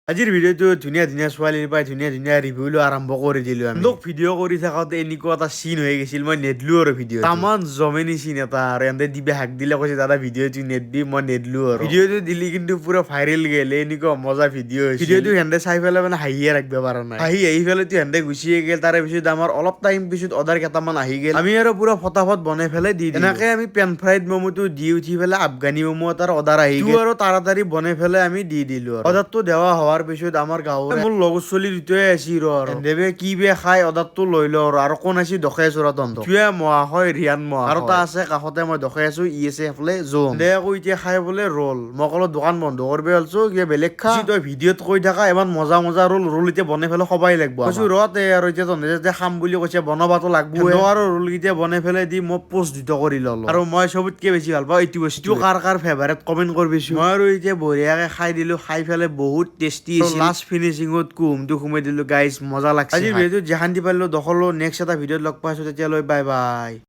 আজিৰ ভিডিঅ'টো ধুনীয়া ধুনীয়া ছোৱালীৰ পৰাই ধুনীয়া ধুনীয়া ৰিভিউ লৈ আৰম্ভ কৰি দিলো আমি মোক ভিডিঅ' কৰি থাকোঁতে এনেকুৱা এটা চিন হৈ গৈছিল মই নেদলো আৰু ভিডিঅ' তামান জমেনি চিন এটা আৰু এন্তে দিবে হাক দিলে কৈছে দাদা ভিডিঅ'টো নেদবি মই নেদলো আৰু ভিডিঅ'টো দিলি কিন্তু পুৰা ভাইৰেল গেলে এনেকুৱা মজা ভিডিঅ' হৈছে ভিডিঅ'টো হেন্দে চাই পেলাই মানে হাঁহিয়ে ৰাখিব পৰা নাই আহি পেলাই হেন্দে গুচিয়ে গেল তাৰে পিছত আমাৰ অলপ টাইম পিছত অৰ্ডাৰ কেইটামান আহি গেল আমি আৰু পুৰা ফটাফট বনাই পেলাই দি দিলো এনেকে আমি পেন ফ্ৰাইড ম'ম'টো দি উঠি পেলাই আফগানী ম'ম' এটাৰ অৰ্ডাৰ আহি গেল আৰু তাড়াতাড়ি বনাই পেলাই আমি দি দিলো অৰ্ডাৰটো দেওয়া হোৱাৰ পিছত আমাৰ গাঁৱৰে মোৰ লগৰ চলি দুটাই আছিল দেৱে কি বে খাই অৰ্ডাৰটো লৈ ল আৰু কোন আছিল দখাই আছো তন্ত তুৱে মহাশয় ৰিয়ান মহা আৰু এটা আছে কাষতে মই দখাই আছো ই আছে এফালে জোন দে আকৌ এতিয়া খাই বোলে ৰল মই কলো দোকান বন্ধ কৰিব আলছো কিবা বেলেগ খা তই ভিডিঅ'ত কৈ থাকা ইমান মজা মজা ৰল এতিয়া বনাই পেলাই খবাই লাগব কৈছো ৰতে আৰু এতিয়া তহঁতে যেতিয়া খাম বুলি কৈছে বনাবাতো লাগব আৰু ৰল কেইটা বনাই পেলাই দি মই পোষ্ট দুটা কৰি ললো আৰু মই চবতকে বেছি ভাল পাওঁ এইটো বস্তু কাৰ ফেভাৰেট কমেন্ট কৰিবিছো মই আৰু এতিয়া বঢ়িয়াকে খাই দিলো খাই পেলাই বহুত টেষ্টি লাষ্ট ফিনিচিঙত কুহুমটো সোমাই দিলো গাইজ মজা লাগছে আজিৰ ভিডিঅ'টো যেখান দি পাৰিলো দখলো নেক্সট এটা ভিডিঅ'ত লগ পাইছো তেতিয়ালৈ বাই বাই